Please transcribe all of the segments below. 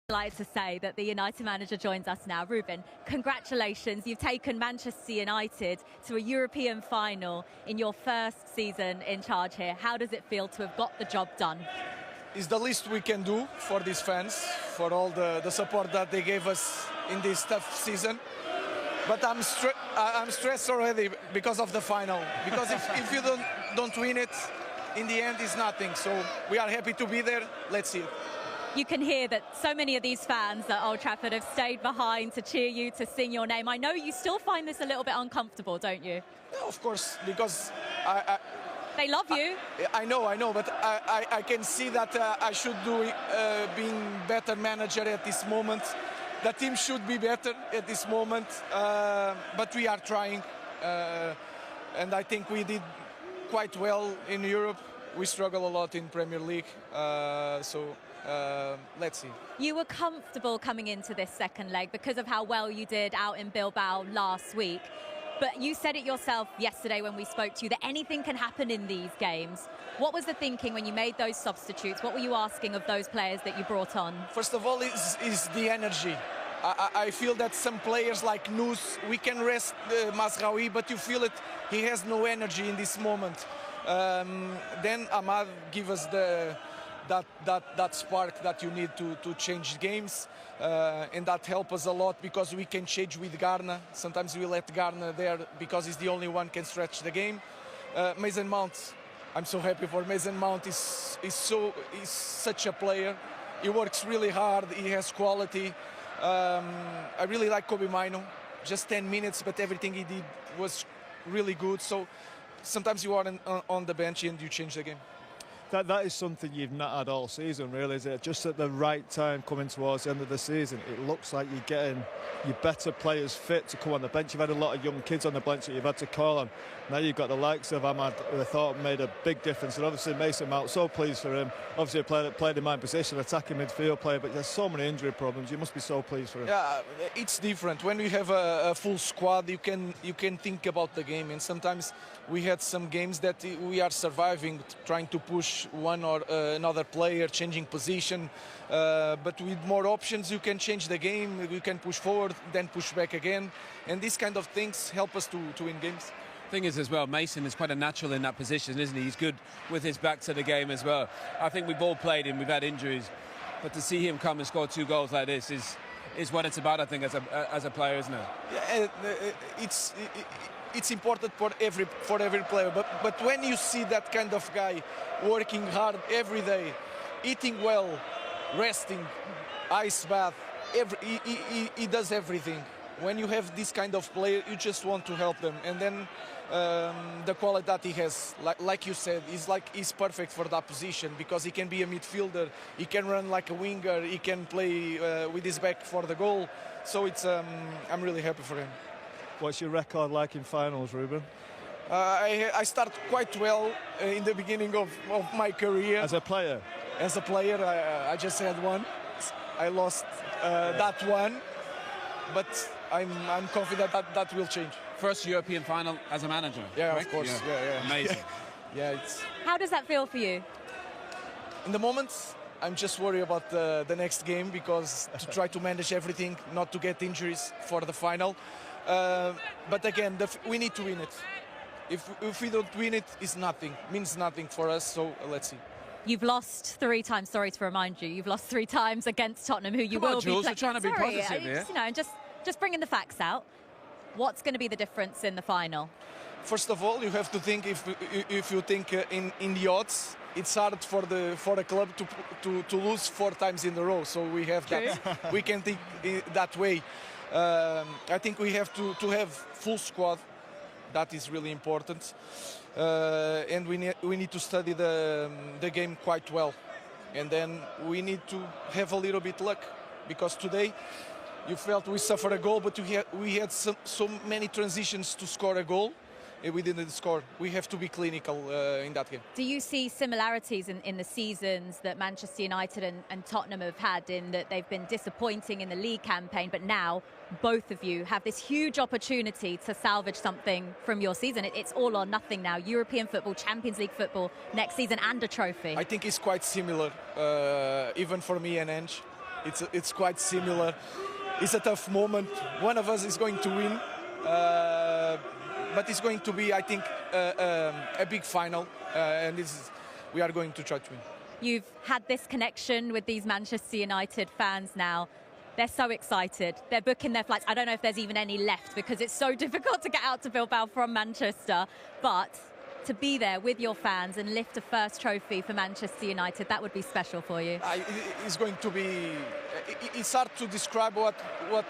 Like to say that the United manager joins us now. Ruben, congratulations. You've taken Manchester United to a European final in your first season in charge here. How does it feel to have got the job done? It's the least we can do for these fans, for all the support that they gave us in this tough season. But I'm stressed already because of the final. Because if you don't win it, in the end it's nothing. So we are happy to be there. Let's see it. You can hear that so many of these fans at Old Trafford have stayed behind to cheer you, to sing your name. I know you still find this a little bit uncomfortable, don't you? Yeah, of course, because they love you. I know, but I can see that I should do being better manager at this moment. The team should be better at this moment, but we are trying, and I think we did quite well in Europe. We struggle a lot in Premier League, so let's see. You were comfortable coming into this second leg because of how well you did out in Bilbao last week. But you said it yourself yesterday when we spoke to you that anything can happen in these games. What was the thinking when you made those substitutes? What were you asking of those players that you brought on? First of all, is the energy. I feel that some players like Nus, we can rest Mazraoui, but you feel it, he has no energy in this moment. Then Ahmad give us that spark that you need to change games, and that help us a lot because we can change with Garner. Sometimes we let Garner there because he's the only one can stretch the game. Mason Mount, I'm so happy for Mason Mount. He's such a player. He works really hard. He has quality. I really like Kobe Maino. Just 10 minutes, but everything he did was really good. So sometimes you are on the bench and you change the game. That is something you've not had all season, really, is it? Just at the right time coming towards the end of the season, it looks like you're getting your better players fit to come on the bench. You've had a lot of young kids on the bench that you've had to call on. Now you've got the likes of Ahmad, who I thought made a big difference, and obviously Mason Mount, so pleased for him. Obviously a played in my position, attacking midfield player, but there's so many injury problems. You must be so pleased for him. Yeah, it's different. When we have a full squad, you can think about the game, and sometimes we had some games that we are surviving, trying to push one or another player, changing position, but with more options you can change the game, you can push forward, then push back again, and these kind of things help us to win games. Thing is as well, Mason is quite a natural in that position, isn't he? He's good with his back to the game as well. I think we've all played him, we've had injuries, but to see him come and score 2 goals like this is what it's about, I think, as a player, isn't it? Yeah, it's important for every player, but when you see that kind of guy working hard every day, eating well, resting, ice bath, he does everything. When you have this kind of player, you just want to help them, and then the quality that he has, like you said, he's perfect for that position because he can be a midfielder, he can run like a winger, he can play with his back for the goal. So it's I'm really happy for him. What's your record like in finals, Ruben? I started quite well in the beginning of my career. As a player? As a player, I just had one. I lost that one, but I'm confident that will change. First European final as a manager. Yeah, right? Of course. Yeah. Amazing. Yeah, How does that feel for you? In the moment, I'm just worried about the next game because to try to manage everything, not to get injuries for the final. But again, we need to win it. If we don't win it, it's nothing. Means nothing for us. So let's see. You've lost 3 times. Sorry to remind you, you've lost 3 times against Tottenham, who you will be Jules, you're trying to be positive here. You know, just bringing the facts out. What's going to be the difference in the final? First of all, you have to think if you think in the odds, it's hard for a club to lose 4 times in a row. So we have that. We can think that way. I think we have to have full squad. That is really important, and we need to study the game quite well, and then we need to have a little bit luck because today you felt we suffered a goal, but we had so many transitions to score a goal. We didn't score. We have to be clinical in that game. Do you see similarities in the seasons that Manchester United and Tottenham have had, in that they've been disappointing in the league campaign, but now both of you have this huge opportunity to salvage something from your season? It's all or nothing now. European football, Champions League football next season, and a trophy. I think it's quite similar, even for me and Ange. it's quite similar. It's a tough moment. One of us is going to win, but it's going to be, I think, a big final, and we are going to try to win. You've had this connection with these Manchester United fans now. They're so excited. They're booking their flights. I don't know if there's even any left because it's so difficult to get out to Bilbao from Manchester. But to be there with your fans and lift a first trophy for Manchester United, that would be special for you. It's going to be... It's hard to describe what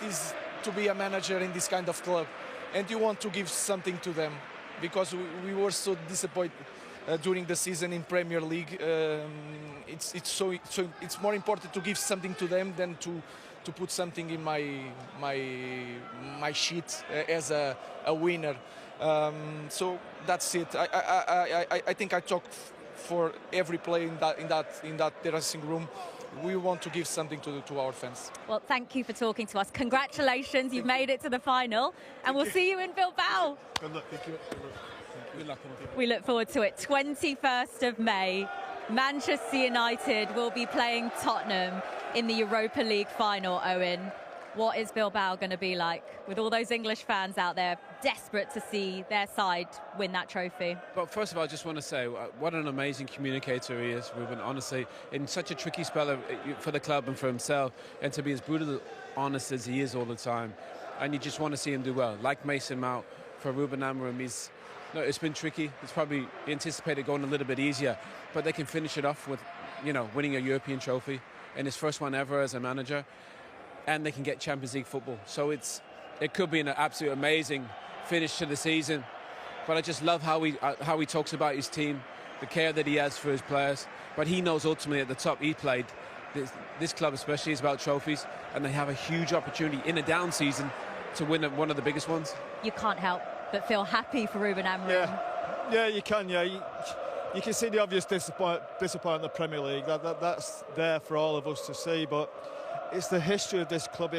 is to be a manager in this kind of club. And you want to give something to them because we were so disappointed during the season in Premier League. It's more important to give something to them than to put something in my sheet as a winner. So that's it. I think I talk for every player in that dressing room. We want to give something to our fans. Well, thank you for talking to us. Congratulations, you've made it to the final, and we'll see you in Bilbao. Good luck. Thank you. Good luck. We look forward to it. 21st of May, Manchester United will be playing Tottenham in the Europa League final, Owen. What is Bilbao going to be like with all those English fans out there desperate to see their side win that trophy? But first of all, I just want to say what an amazing communicator he is, Ruben, honestly, in such a tricky spell for the club and for himself, and to be as brutally honest as he is all the time. And you just want to see him do well. Like Mason Mount, for Rúben Amorim, it's been tricky. It's probably anticipated going a little bit easier, but they can finish it off with, winning a European trophy and his first one ever as a manager, and they can get Champions League football. So it could be an absolute amazing finish to the season. But I just love how he talks about his team, the care that he has for his players. But he knows ultimately at the top he played. This club especially is about trophies, and they have a huge opportunity in a down season to win one of the biggest ones. You can't help but feel happy for Rúben Amorim. Yeah, you can. Yeah, you can see the obvious disappointment in the Premier League. That's there for all of us to see. But it's the history of this club.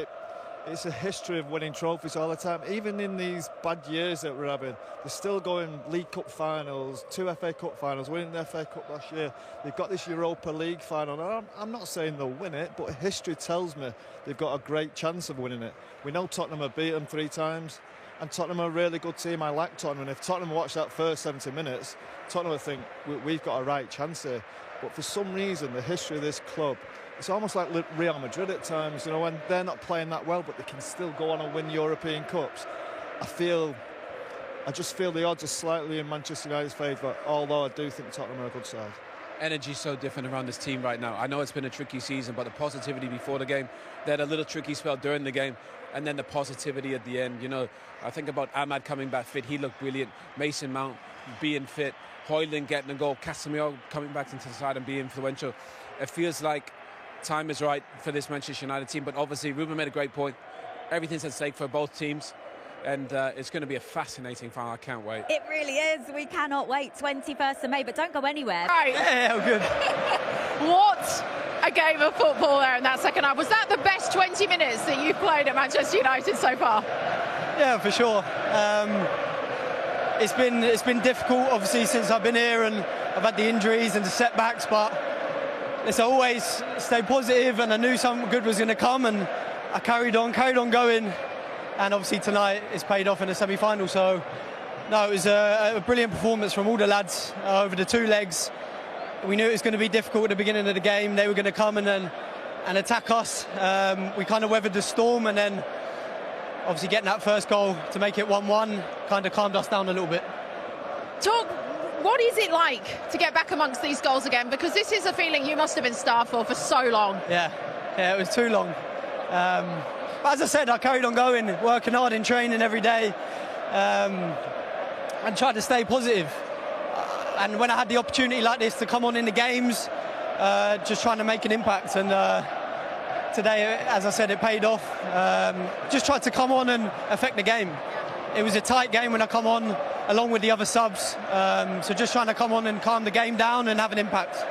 It's a history of winning trophies all the time. Even in these bad years that we're having, they're still going League Cup finals, 2 FA Cup finals, winning the FA Cup last year. They've got this Europa League final. And I'm not saying they'll win it, but history tells me they've got a great chance of winning it. We know Tottenham have beaten them 3 times, and Tottenham are a really good team. I like Tottenham, and if Tottenham watch that first 70 minutes, Tottenham will think we've got a right chance here. But for some reason, the history of this club, it's almost like Real Madrid at times, when they're not playing that well, but they can still go on and win European Cups. I just feel the odds are slightly in Manchester United's favour, although I do think Tottenham are a good side. Energy's so different around this team right now. I know it's been a tricky season, but the positivity before the game, they had a little tricky spell during the game, and then the positivity at the end. I think about Ahmad coming back fit. He looked brilliant. Mason Mount being fit. Højlund getting a goal. Casemiro coming back into the side and being influential. It feels like time is right for this Manchester United team, but obviously Ruben made a great point. Everything's at stake for both teams, and it's going to be a fascinating final. I can't wait. It really is. We cannot wait. 21st of May, but don't go anywhere. Right. Yeah, good. What a game of football there in that second half. Was that the best 20 minutes that you've played at Manchester United so far? Yeah, for sure. It's been difficult, obviously, since I've been here, and I've had the injuries and the setbacks, but let's always stay positive, and I knew something good was going to come, and I carried on going, and obviously tonight it's paid off in the semi-final. So no, it was a brilliant performance from all the lads over the 2 legs. We knew it was going to be difficult at the beginning of the game. They were going to come and attack us. We kind of weathered the storm, and then obviously getting that first goal to make it 1-1 kind of calmed us down a little bit. What is it like to get back amongst these goals again? Because this is a feeling you must have been starved for so long. Yeah, it was too long. But as I said, I carried on going, working hard in training every day, and tried to stay positive. And when I had the opportunity like this to come on in the games, just trying to make an impact. And today, as I said, it paid off. Just tried to come on and affect the game. It was a tight game when I come on, along with the other subs. So just trying to come on and calm the game down and have an impact.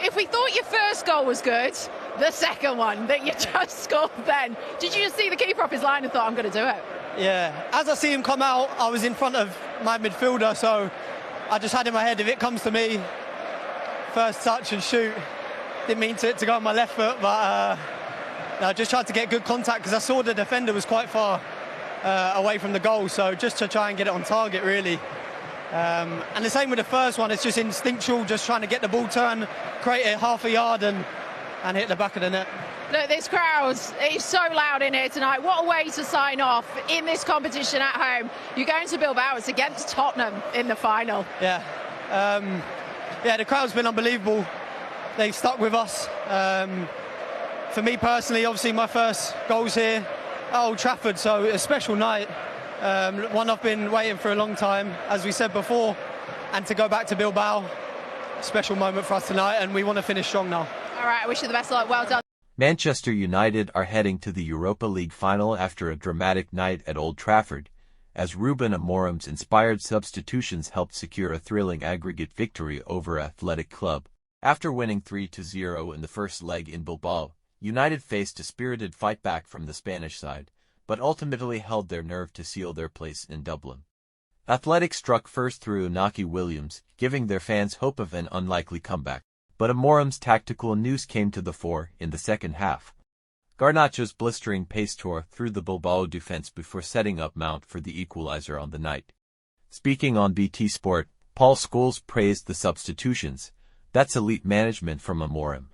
If we thought your first goal was good, the second one that you just scored then, did you just see the keeper up his line and thought, I'm going to do it? Yeah, as I see him come out, I was in front of my midfielder, so I just had in my head, if it comes to me, first touch and shoot. Didn't mean to go on my left foot, but I just tried to get good contact because I saw the defender was quite far away from the goal, so just to try and get it on target, really. And the same with the first one, it's just instinctual, just trying to get the ball turned, create it half a yard and hit the back of the net. Look, this crowd is so loud in here tonight. What a way to sign off in this competition at home. You're going to Bilbao, it's against Tottenham in the final. Yeah, the crowd's been unbelievable. They've stuck with us. For me personally, obviously my first goal's here at Old Trafford, so a special night. One I've been waiting for a long time, as we said before, and to go back to Bilbao, special moment for us tonight, and we want to finish strong now. All right, I wish you the best of luck. Well done. Manchester United are heading to the Europa League final after a dramatic night at Old Trafford, as Rúben Amorim's inspired substitutions helped secure a thrilling aggregate victory over Athletic Club. After winning 3-0 in the first leg in Bilbao, United faced a spirited fight back from the Spanish side, but ultimately held their nerve to seal their place in Dublin. Athletic struck first through Inaki Williams, giving their fans hope of an unlikely comeback. But Amorim's tactical nous came to the fore in the second half. Garnacho's blistering pace tore through the Bilbao defense before setting up Mount for the equalizer on the night. Speaking on BT Sport, Paul Scholes praised the substitutions. That's elite management from Amorim.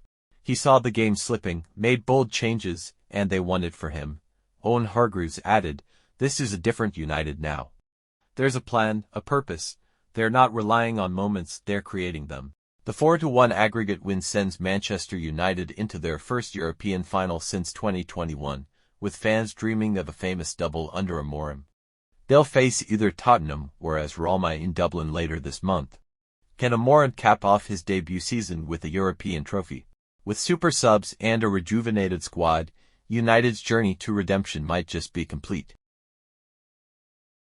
He saw the game slipping, made bold changes, and they won it for him. Owen Hargreaves added, "This is a different United now. There's a plan, a purpose. They're not relying on moments, they're creating them." The 4-1 aggregate win sends Manchester United into their first European final since 2021, with fans dreaming of a famous double under Amorim. They'll face either Tottenham or AS Roma in Dublin later this month. Can Amorim cap off his debut season with a European trophy? With super subs and a rejuvenated squad, United's journey to redemption might just be complete.